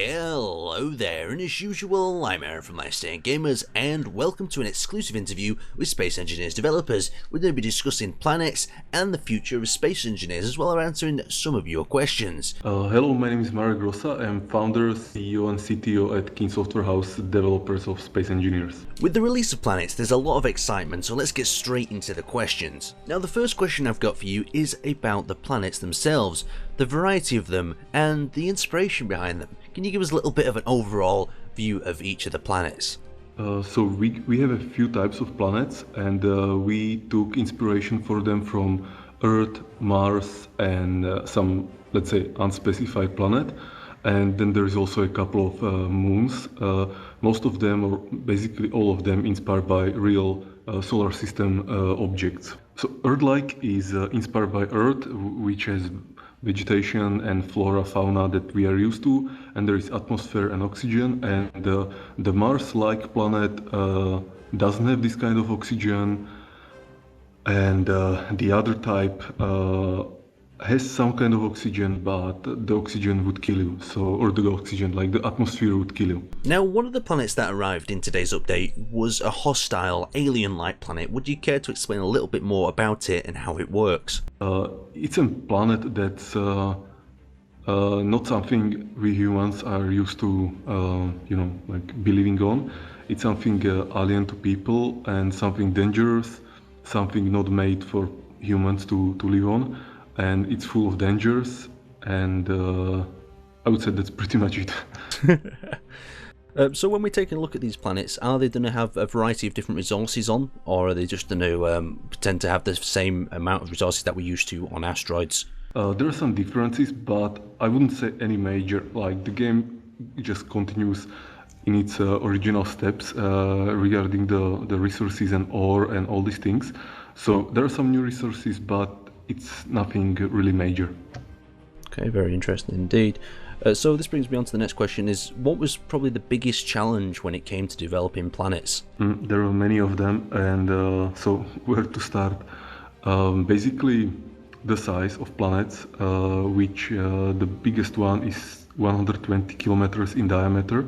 Hello there, and as usual, I'm Aaron from Last Stand Gamers, and welcome to an exclusive interview with Space Engineers developers. We're going to be discussing planets and the future of space engineers, as well as answering some of your questions. Hello, my name is Marek Rosa. I'm founder, CEO and CTO at King Software House, developers of Space Engineers. With the release of planets, there's a lot of excitement, so let's get straight into the questions. Now, the first question I've got for you is about the planets themselves, the variety of them, and the inspiration behind them. Can you give us a little bit of an overall view of each of the planets? So we have a few types of planets, and we took inspiration for them from Earth, Mars, and some, let's say, unspecified planet. And then there is also a couple of moons. Most of them, or basically all of them, inspired by real solar system objects. So Earth-like is inspired by Earth, which has vegetation and flora, fauna that we are used to, and there is atmosphere and oxygen. And the Mars-like planet doesn't have this kind of oxygen, and the other type has some kind of oxygen, but the oxygen would kill you. Or the oxygen, like the atmosphere, would kill you. Now, one of the planets that arrived in today's update was a hostile, alien-like planet. Would you care to explain a little bit more about it and how it works? It's a planet that's not something we humans are used to, like believing on. It's something alien to people and something dangerous, something not made for humans to live on. And it's full of dangers, and I would say that's pretty much it. So when we take a look at these planets, are they going to have a variety of different resources on, or are they just going to tend to have the same amount of resources that we're used to on asteroids? There are some differences, but I wouldn't say any major. Like, the game just continues in its original steps regarding the resources and ore and all these things. So there are some new resources, but it's nothing really major. Okay, very interesting indeed. So this brings me on to the next question, is what was probably the biggest challenge when it came to developing planets? There are many of them, and so where to start? Basically, the size of planets, which the biggest one is 120 kilometers in diameter,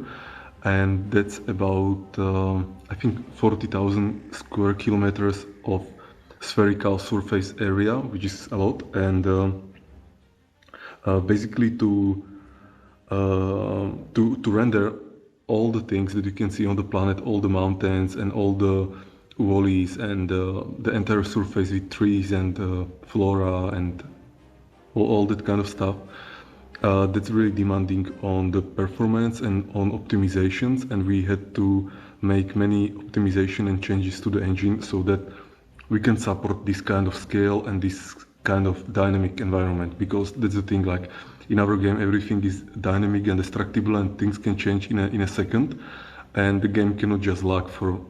and that's about, I think, 40,000 square kilometers of spherical surface area, which is a lot. And basically to render all the things that you can see on the planet, all the mountains and all the valleys and the entire surface with trees and flora and all that kind of stuff, that's really demanding on the performance and on optimizations, and we had to make many optimization and changes to the engine so that we can support this kind of scale and this kind of dynamic environment, because that's the thing, like in our game everything is dynamic and destructible and things can change in a second, and the game cannot just lag for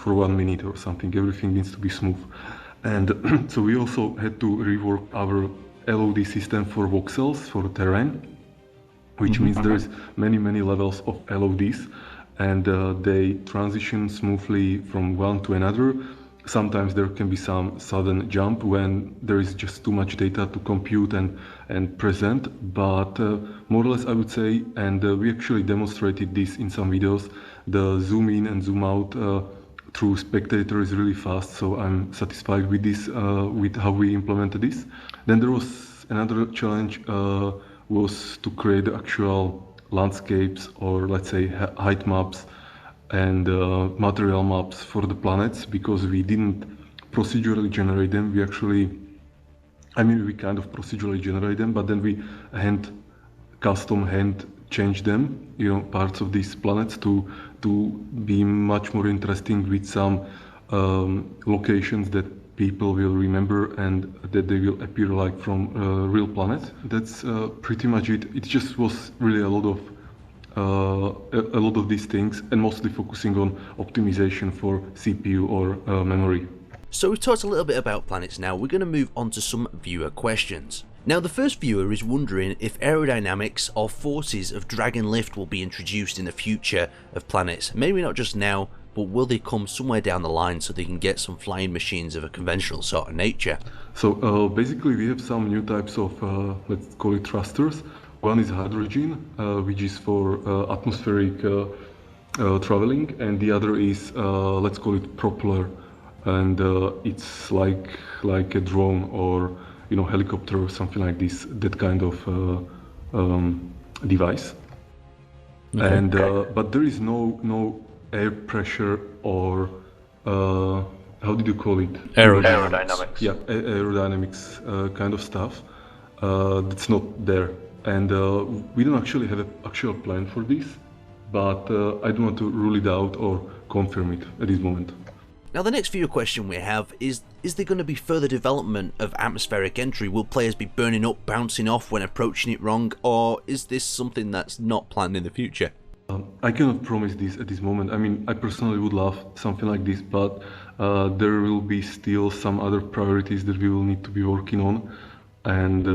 1 minute or something. Everything needs to be smooth. And so we also had to rework our LOD system for voxels, for terrain, which means there's many levels of LODs, and they transition smoothly from one to another. Sometimes there can be some sudden jump when there is just too much data to compute and present, but more or less I would say, and we actually demonstrated this in some videos, the zoom in and zoom out through spectator is really fast, so I'm satisfied with this, with how we implemented this. Then there was another challenge, was to create the actual landscapes, or let's say height maps and material maps for the planets, because we didn't procedurally generate them. We actually, we kind of procedurally generate them, but then we custom hand change them, parts of these planets to be much more interesting, with some locations that people will remember and that they will appear like from real planets. That's pretty much it. It just was really a lot of these things, and mostly focusing on optimization for CPU or memory. So we've talked a little bit about planets now. We're going to move on to some viewer questions. Now, the first viewer is wondering if aerodynamics or forces of drag and lift will be introduced in the future of planets. Maybe not just now, but will they come somewhere down the line so they can get some flying machines of a conventional sort of nature? So basically we have some new types of, let's call it thrusters, One is hydrogen, which is for atmospheric traveling, and the other is let's call it propeller, and it's like a drone or helicopter or something like this, that kind of device. Okay. And but there is no air pressure or how did you call it? Aerodynamics. Yeah, aerodynamics kind of stuff. That's not there, and we don't actually have an actual plan for this, but I don't want to rule it out or confirm it at this moment. Now the next viewer question we have is there going to be further development of atmospheric entry? Will players be burning up, bouncing off when approaching it wrong, or is this something that's not planned in the future? I cannot promise this at this moment. I mean, I personally would love something like this, but there will be still some other priorities that we will need to be working on, and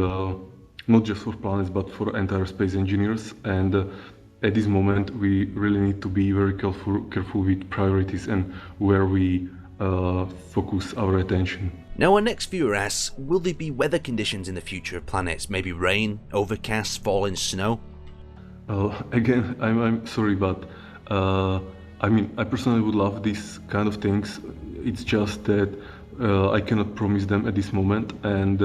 not just for planets, but for entire space engineers. And at this moment, we really need to be very careful with priorities and where we focus our attention. Now our next viewer asks, will there be weather conditions in the future of planets? Maybe rain, overcast, falling snow? Again, I'm sorry, but I mean, I personally would love these kind of things. It's just that I cannot promise them at this moment, and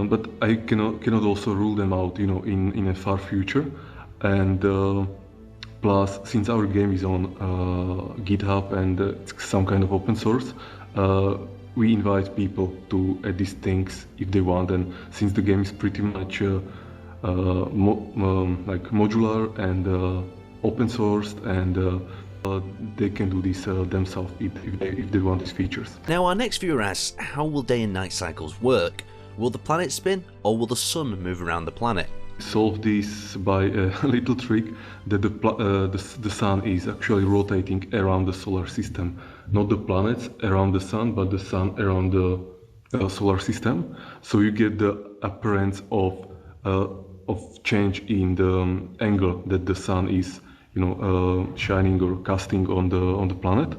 but I cannot also rule them out, in a far future. And plus, since our game is on GitHub and it's some kind of open source, we invite people to add these things if they want. And since the game is pretty much like modular and open sourced, and they can do this themselves if they want these features. Now our next viewer asks, how will day and night cycles work? Will the planet spin, or will the sun move around the planet? Solve this by a little trick that the sun is actually rotating around the solar system, not the planets around the sun, but the sun around the solar system. So you get the appearance of change in the angle that the sun is, shining or casting on the planet.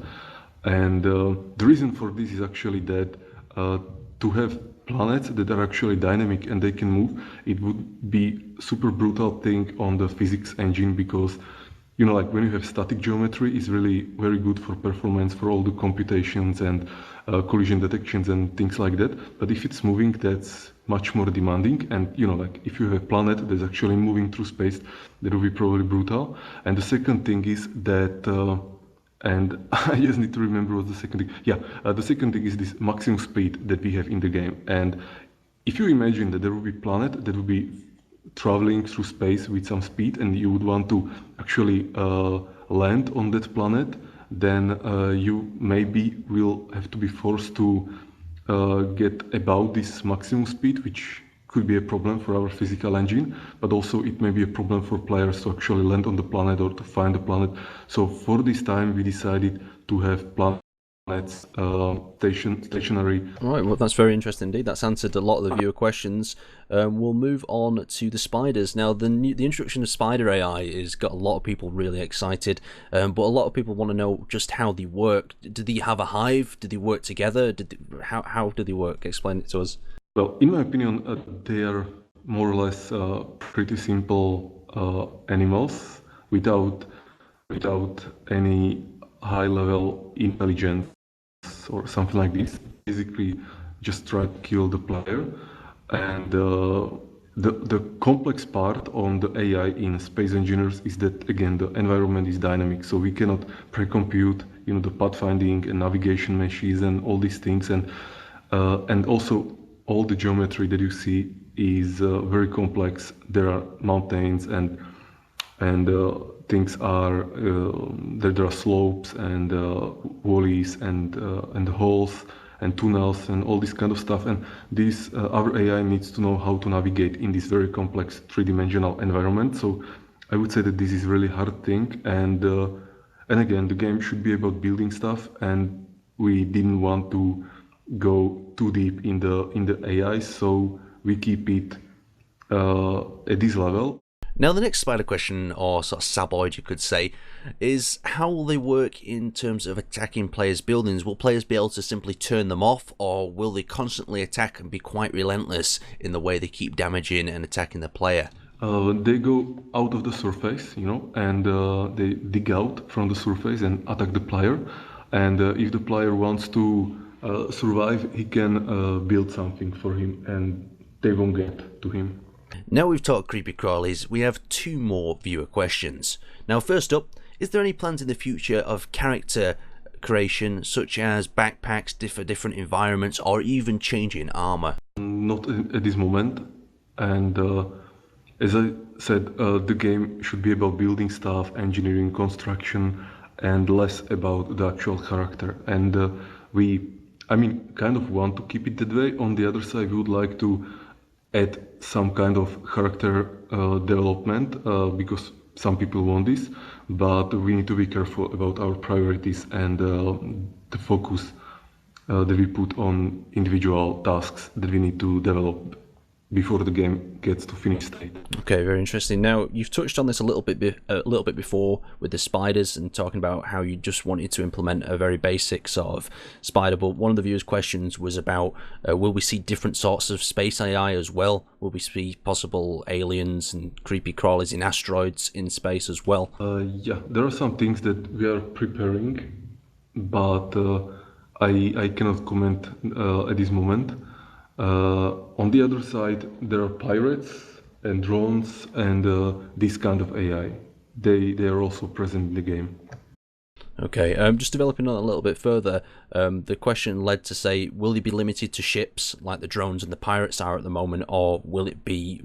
And the reason for this is actually that to have planets that are actually dynamic and they can move, it would be super brutal thing on the physics engine, because like when you have static geometry, it's really very good for performance for all the computations and collision detections and things like that. But if it's moving, that's much more demanding. And like if you have a planet that's actually moving through space, that would be probably brutal. And the second thing is that and I just need to remember what the second thing. Yeah, the second thing is this maximum speed that we have in the game. And if you imagine that there would be a planet that would be traveling through space with some speed, and you would want to actually land on that planet, then you maybe will have to be forced to get about this maximum speed, which could be a problem for our physical engine, but also it may be a problem for players to actually land on the planet or to find the planet. So for this time, we decided to have planets stationary. All right, well, that's very interesting indeed. That's answered a lot of the viewer questions. We'll move on to the spiders. Now, the introduction of spider AI has got a lot of people really excited, but a lot of people want to know just how they work. Do they have a hive? Do they work together? How do they work? Explain it to us. Well, in my opinion, they are more or less pretty simple animals without any high-level intelligence or something like this. Basically, just try to kill the player. And the complex part on the AI in Space Engineers is that, again, the environment is dynamic, so we cannot pre-compute, the pathfinding and navigation meshes and all these things, and also all the geometry that you see is very complex. There are mountains and things are there are slopes and valleys and holes and tunnels and all this kind of stuff. And this our AI needs to know how to navigate in this very complex three-dimensional environment. So I would say that this is really hard thing. And again, the game should be about building stuff, and we didn't want to go too deep in the AI, so we keep it at this level. Now, the next spider question, or sort of saboid you could say, is how will they work in terms of attacking players' buildings? Will players be able to simply turn them off, or will they constantly attack and be quite relentless in the way they keep damaging and attacking the player? They go out of the surface, and they dig out from the surface and attack the player. And if the player wants to survive, he can build something for him, and they won't get to him. Now we've talked creepy crawlies, we have two more viewer questions. Now, first up, is there any plans in the future of character creation, such as backpacks for different environments, or even changing armor? Not at this moment. And as I said, the game should be about building stuff, engineering, construction, and less about the actual character. And kind of want to keep it that way. On the other side, we would like to add some kind of character development because some people want this, but we need to be careful about our priorities and the focus that we put on individual tasks that we need to develop before the game gets to finish state. Okay, very interesting. Now, you've touched on this a little bit before with the spiders and talking about how you just wanted to implement a very basic sort of spider, but one of the viewers' questions was about will we see different sorts of space AI as well? Will we see possible aliens and creepy crawlies in asteroids in space as well? Yeah, there are some things that we are preparing, but I cannot comment at this moment. On the other side, there are pirates and drones and this kind of AI. They are also present in the game. Okay, just developing on a little bit further, the question led to say, will it be limited to ships like the drones and the pirates are at the moment, or will it be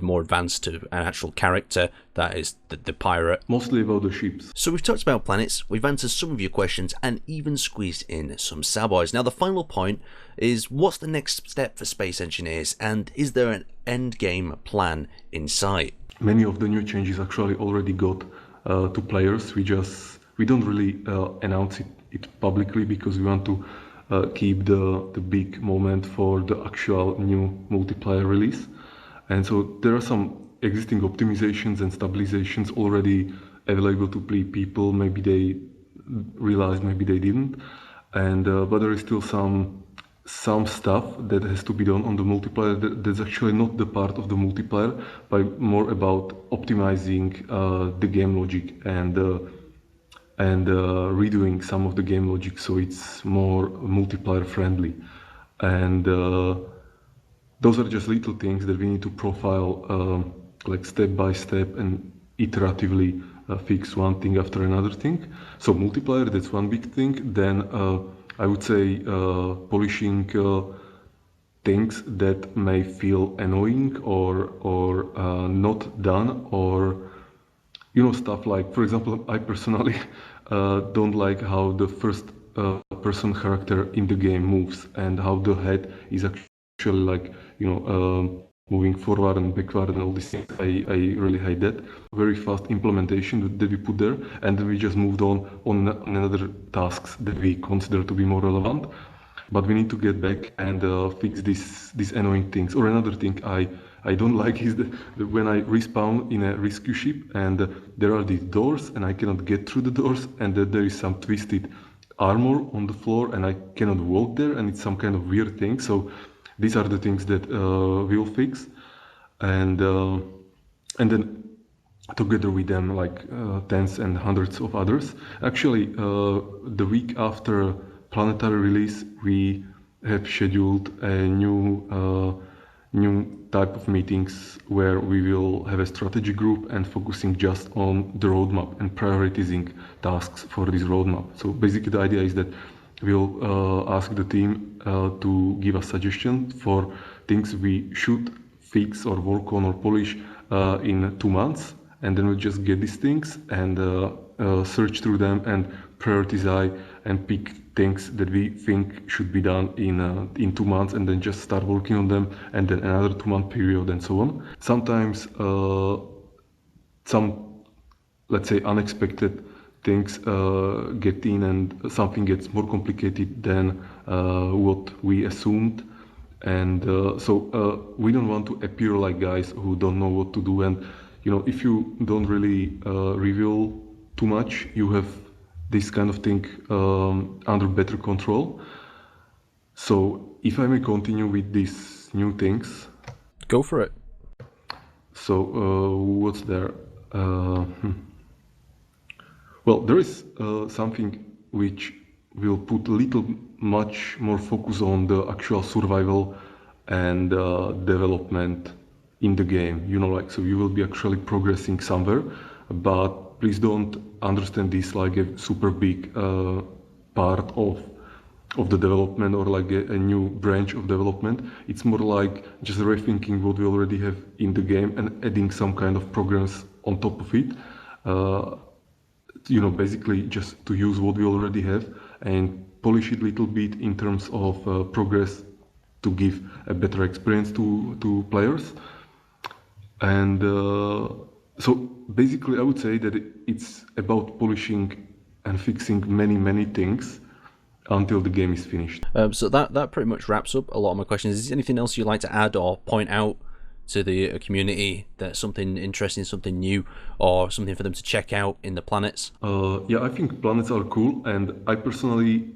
more advanced to an actual character that is the pirate? Mostly about the ships. So we've talked about planets, we've answered some of your questions, and even squeezed in some saboys. Now the final point is, what's the next step for space engineers, and is there an end game plan in sight? Many of the new changes actually already got to players. We don't really announce it publicly because we want to keep the big moment for the actual new multiplayer release. And so there are some existing optimizations and stabilizations already available to play people. Maybe they realized, maybe they didn't. And but there is still some stuff that has to be done on the multiplayer that's actually not the part of the multiplayer, but more about optimizing the game logic and redoing some of the game logic so it's more multiplayer friendly. And those are just little things that we need to profile like step by step and iteratively fix one thing after another thing. So multiplayer, that's one big thing. Then I would say polishing things that may feel annoying or not done, or stuff like, for example, I personally don't like how the first person character in the game moves and how the head is actually like moving forward and backward and all these things. I really hate that. Very fast implementation that we put there, and then we just moved on another tasks that we consider to be more relevant. But we need to get back and fix these annoying things. Or another thing I don't like is when I respawn in a rescue ship and there are these doors and I cannot get through the doors, and that there is some twisted armor on the floor and I cannot walk there, and it's some kind of weird thing. So these are the things that we'll fix, and then together with them, like tens and hundreds of others. Actually, the week after planetary release, we have scheduled a new type of meetings where we will have a strategy group and focusing just on the roadmap and prioritizing tasks for this roadmap. So basically, the idea is that we'll ask the team to give us suggestions for things we should fix or work on or polish in 2 months, and then we'll just get these things and search through them and prioritize and pick things that we think should be done in 2 months, and then just start working on them, and then another 2-month period and so on. Sometimes some, let's say, unexpected things get in and something gets more complicated than what we assumed, and so we don't want to appear like guys who don't know what to do, and if you don't really reveal too much, you have this kind of thing under better control. So if I may continue with these new things. Go for it. So what's there? Well, there is something which will put a little much more focus on the actual survival and development in the game. So you will be actually progressing somewhere, but please don't understand this like a super big part of the development or like a new branch of development. It's more like just rethinking what we already have in the game and adding some kind of programs on top of it. Basically just to use what we already have and polish it a little bit in terms of progress to give a better experience to players. And so basically I would say that it's about polishing and fixing many things until the game is finished. So that pretty much wraps up a lot of my questions. Is there anything else you'd like to add or point out to the community, that's something interesting, something new, or something for them to check out in the planets? Yeah, I think planets are cool, and I personally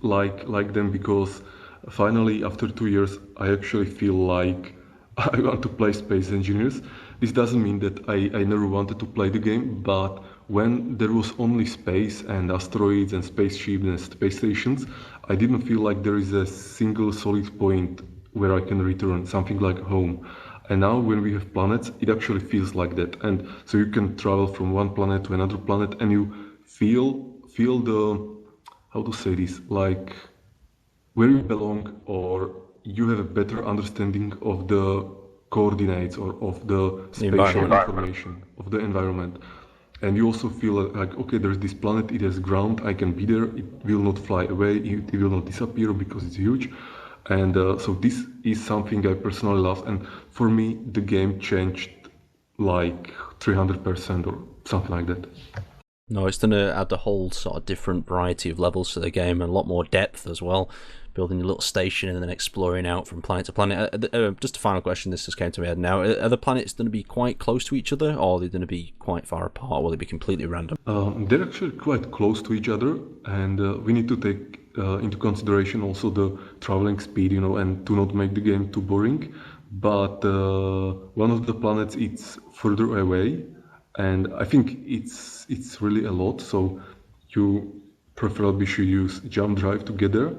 like them because finally, after 2 years, I actually feel like I want to play Space Engineers. This doesn't mean that I never wanted to play the game, but when there was only space and asteroids and spaceships and space stations, I didn't feel like there is a single solid point where I can return, something like home. And now when we have planets, it actually feels like that. And so you can travel from one planet to another planet and you feel the, how to say this, like where you belong, or you have a better understanding of the coordinates or of the spatial information of the environment. And you also feel like, okay, there's this planet, it has ground, I can be there, it will not fly away, it will not disappear because it's huge. And so this is something I personally love, and for me the game changed like 300% or something like that. No, it's going to add a whole sort of different variety of levels to the game and a lot more depth as well. Building your little station and then exploring out from planet to planet. Just a final question, this just came to my head now. Are the planets going to be quite close to each other, or are they going to be quite far apart? Will they be completely random? They're actually quite close to each other, and we need to take into consideration also the traveling speed, and to not make the game too boring. But one of the planets it's further away, and I think it's really a lot. So you preferably should use jump drive together.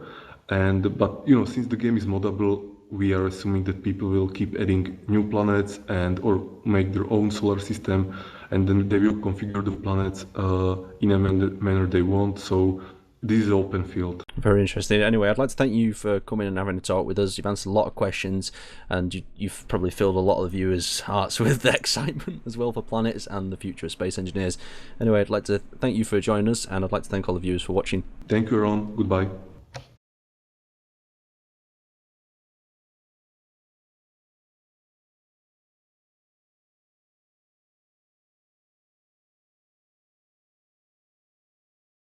But since the game is moddable, we are assuming that people will keep adding new planets and or make their own solar system, and then they will configure the planets in a manner they want. So this is open field. Very interesting. Anyway, I'd like to thank you for coming and having a talk with us. You've answered a lot of questions, and you've probably filled a lot of the viewers' hearts with excitement as well for planets and the future of Space Engineers. Anyway, I'd like to thank you for joining us, and I'd like to thank all the viewers for watching. Thank you, Ron. Goodbye.